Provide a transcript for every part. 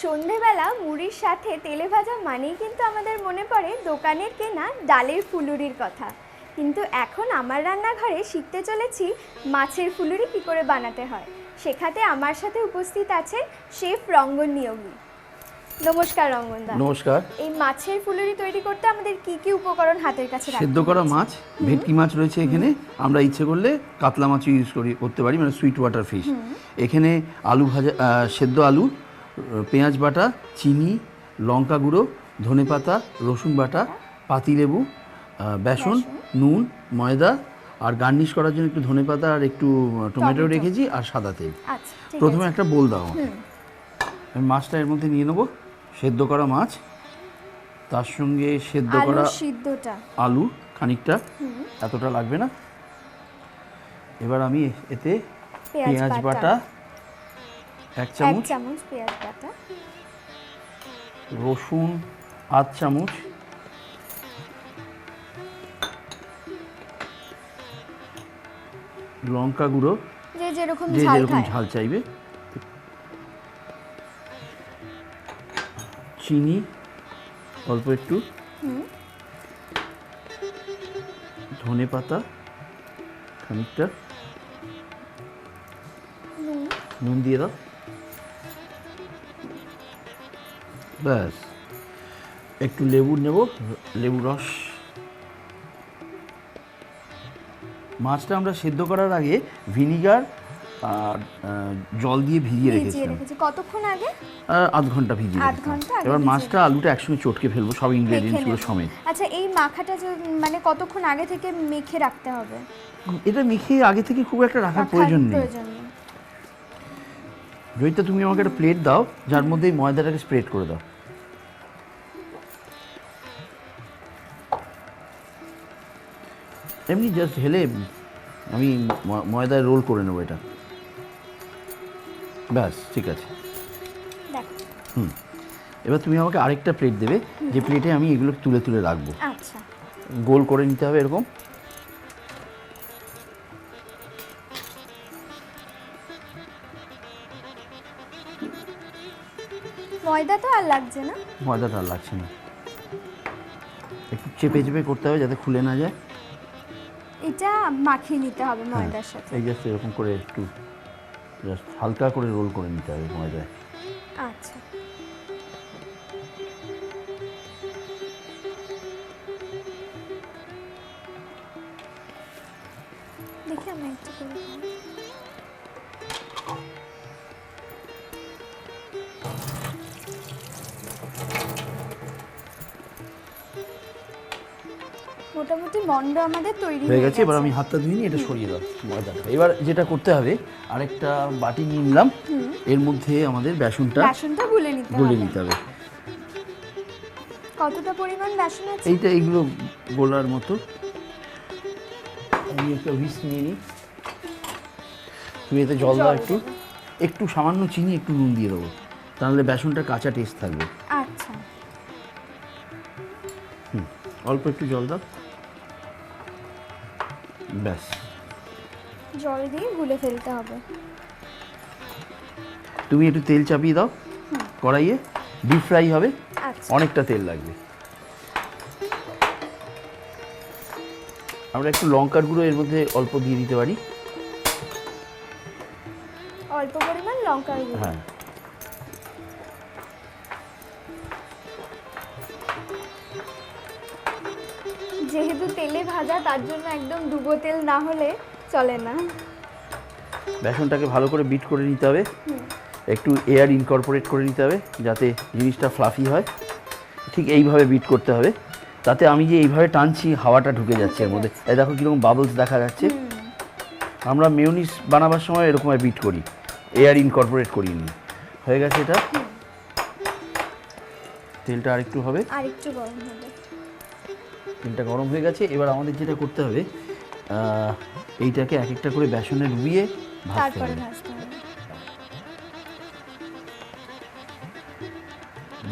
সন্ধেবেলা মুড়ির সাথে তেলে ভাজা মানেই কিন্তু আমাদের মনে পড়ে দোকানের কেনা ডালের ফুলুরির কথা। কিন্তু এখন আমার রান্নাঘরে শিখতে চলেছি মাছের ফুলুরি কী করে বানাতে হয়। শেখাতে আমার সাথে উপস্থিত আছেন শেফ রঙ্গন নিয়োগী। নমস্কার রঙ্গনদা। নমস্কার। এই মাছের ফুলুরি তৈরি করতে আমাদের কি কি উপকরণ হাতের কাছে রাখতে হবে? সেদ্ধ করা মাছ, ভেটকি মাছ রয়েছে এখানে। আমরা ইচ্ছে করলে কাতলা মাছ ইউজ করতে পারি, মানে সুইট ওয়াটার ফিশ। এখানে আলু ভাজা, সেদ্ধ আলু, পেঁয়াজ বাটা, চিনি, লঙ্কা গুঁড়ো, ধনেপাতা, রসুন বাটা, পাতিলেবু, বেসন, নুন, ময়দা, আর গার্নিশ করার জন্য একটু ধনেপাতা আর একটু টমেটো রেখেছি, আর সাদা তেল। প্রথমে একটা বোল দাও। আমি মাছটা এর মধ্যে নিয়ে নেবো, সেদ্ধ করা মাছ, তার সঙ্গে সেদ্ধ করা আলু খানিকটা, এতটা লাগবে না। এবার আমি এতে পেঁয়াজ বাটা 1 চামচ, পেঁয়াজ বাটা, রসুন 1/2 চামচ, লঙ্কা গুঁড়ো যে যেরকম ঝাল চাইবে, চিনি অল্প একটু, ধনে পাতা খানিকটা, নুন দিয়ে দাও, ব্যাস। একটু লেবু নেব, লেবু রস। মাছটা আমরা সেদ্ধ করার আগে ভিনিগার আর জল দিয়ে ভিজিয়ে রেখেছিলাম। কতক্ষণ আগে? আধ ঘন্টা ভিজিয়ে রেখেছিলাম। এবার মাছটা আলুটা একসঙ্গে চটকে ফেলবো, সব ইনগ্রেডিয়েন্টসগুলো সমেত। আচ্ছা, এই মাখাটা মানে কতক্ষণ আগে থেকে মেখে রাখতে হবে? এটা মেখে আগে থেকে খুব একটা রাখার প্রয়োজন নেই। জয়িতা, তুমি আমাকে একটা প্লেট দাও, যার মধ্যে এই ময়দাটাকে স্প্রেড করে দাও। এমনি জাস্ট ঢেলে আমি ময়দায় রোল করে নেবো এটা, ব্যাস, ঠিক আছে। এবার তুমি আমাকে আরেকটা প্লেট দেবে, যে প্লেটে আমি এগুলো তুলে তুলে রাখবো। আচ্ছা, গোল করে নিতে হবে এরকম। ময়দা তো আর লাগছে না? ময়দাটা আর লাগছে না। একটু চেপে চেপে করতে হবে যাতে খুলে না যায়। এটা মাখিয়ে নিতে হবে ময়দার সাথে। এই জাস্ট এরকম করে একটু জাস্ট হালকা করে রোল করে নিতে হবে ময়দায়। আচ্ছা, দেখি আমি একটু করে মোটামুটি মন্ড আমাদের তৈরি হয়ে গেছে। এবার আমি হাতটা ধুয়ে নিয়ে এটা সরিয়ে দাও ময়দাটা। এবার যেটা করতে হবে, আরেকটা বাটি নিয়ে নিলাম, এর মধ্যে আমাদের বেসনটা গুলে নিতে হবে। কতটা পরিমাণ বেসন আছে? এইগুলো গোলার মতো। আমি একটা হুইস্ক নিয়ে নিই। তুমি এতে জল দাও, একটু সামান্য চিনি, একটু নুন দিয়ে দেবো, তাহলে বেসনটা কাঁচা টেস্ট থাকবে। আচ্ছা, অল্প একটু জল দাও, ব্যাস। জল দিয়ে গুলে ফেলতে হবে। তুমি একটু তেল চাপিয়ে দাও কড়াইয়ে, ডিপ ফ্রাই হবে। আচ্ছা, অনেকটা তেল লাগবে। আমরা একটু লঙ্কার গুঁড়ো এর মধ্যে অল্প দিয়ে দিতে পারি, অল্প পরিমাণ লঙ্কার গুঁড়ো। হ্যাঁ, যেহেতু তেলে ভাজা, তার জন্য একদম ডুবো তেল না হলে চলে না। বেসনটাকে ভালো করে বিট করে নিতে হবে, একটু এয়ার ইনকর্পোরেট করে নিতে হবে যাতে জিনিসটা ফ্লাফি হয়। ঠিক এইভাবে বিট করতে হবে, তাতে আমি যে এইভাবে টানছি হাওয়াটা ঢুকে যাচ্ছে এর মধ্যে। এই দেখো কীরকম বাবলস দেখা যাচ্ছে। আমরা মেয়োনিজ বানাবার সময় এরকম বিট করি, এয়ার ইনকর্পোরেট করিয়ে নিই। হয়ে গেছে এটা। তেলটা আরেকটু হবে, আরেকটু গরম হবে। তেলটা গরম হয়ে গেছে। এবার আমাদের যেটা করতে হবে, এইটাকে এক একটা করে বেসনে ডুবিয়ে ভাজতে হবে।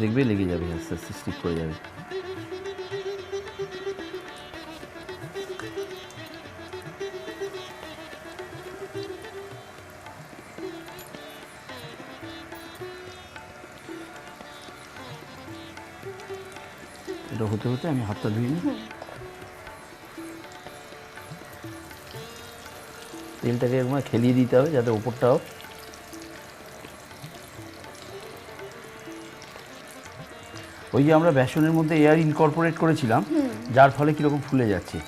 দেখবে লেগে যাবে, আস্তে আস্তে স্টিক করে যাবে। এটা হতে হতে আমি হাতটা ধুয়ে নিই। তেলটাকে এরকম খেলিয়ে দিতে হবে যাতে ওপরটাও ওই যে আমরা বেসনের মধ্যে এয়ার ইনকর্পোরেট করেছিলাম, যার ফলে কীরকম ফুলে যাচ্ছে।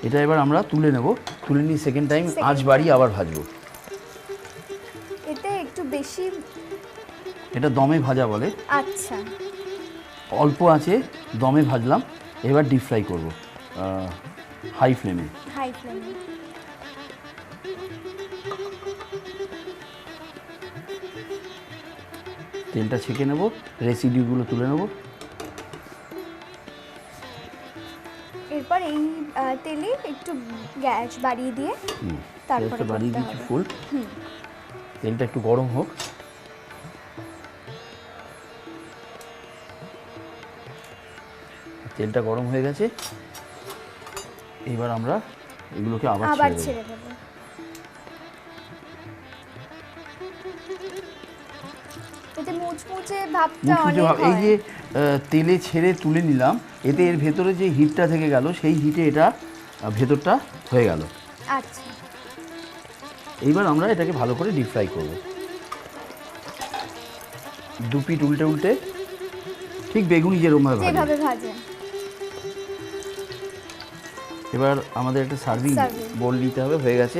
এটা এবার আমরা তুলে নেব, তুলে নিয়ে সেকেন্ড টাইম আঁচ বাড়িয়ে আবার ভাজবো। এতে একটু বেশি, এটা দমে ভাজা বলে। আচ্ছা, অল্প আছে দমে ভাজলাম, এবার ডিপ ফ্রাই করবো হাই ফ্লেমে। হাই ফ্লেমে। তেলটা ছেঁকে নেব, রেসিডিউগুলো তুলে নেব। এরপর এই তেলে একটু গ্যাস বাড়িয়ে দিয়ে তারপরে তেলটা বাড়িয়ে করতে দিচ্ছি হবে। ফুল। তেলটা একটু গরম হোক। তেলটা গরম হয়ে গেছে, এবার আমরা এগুলোকে আবার ছেড়ে দেবো। এতে মুচমুচে ভাবটা অনেক হয়। এই যে তেলে ছেড়ে তুলে নিলাম, এতে এর ভেতরে যে হিটটা থেকে গেল সেই হিটে এটা ভেতরটা হয়ে গেল। আচ্ছা, এইবার আমরা এটাকে ভালো করে ডিপ ফ্রাই করব। দু পিঠ উল্টে উল্টে, ঠিক বেগুনি যেরকমভাবে ভাজে। যেভাবে ভাজে। এবার আমাদের একটা সার্ভিং বোল নিতে হবে, হয়ে গেছে।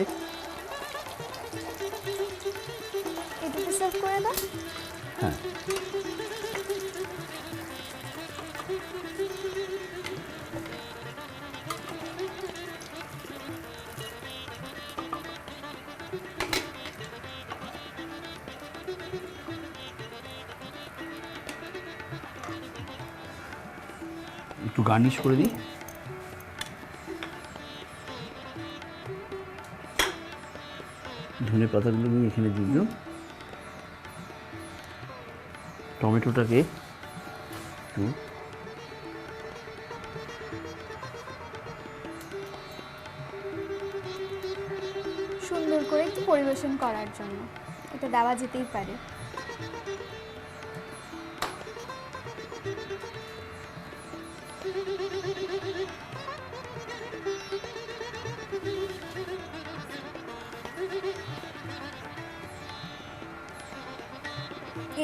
এটাকে সার্ভ করে দাও। হ্যাঁ, একটু গার্নিশ করে দিই। ধনে পাতাগুলো নিয়ে এখানে দিয়ে দিলাম। টমেটোটাকে একটু সুন্দর করে একটু পরিবেশন করার জন্য এটা দেওয়া যেতেই পারে।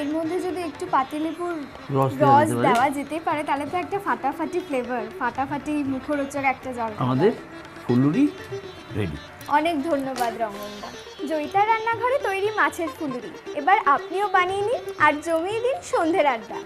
এর মধ্যে যদি একটু পাতিলেবুর রস দেওয়া যেতে পারে তাহলে তো একটা ফাটাফাটি ফ্লেভার, ফাটাফাটি মুখরোচক একটা জল। আমাদের ফুলুরি রেডি। অনেক ধন্যবাদ রঙ্গনদা। জয়িতা রান্নাঘরে তৈরি মাছের ফুলুরি এবার আপনিও বানিয়ে নিন আর জমিয়ে দিন সন্ধ্যের আড্ডা।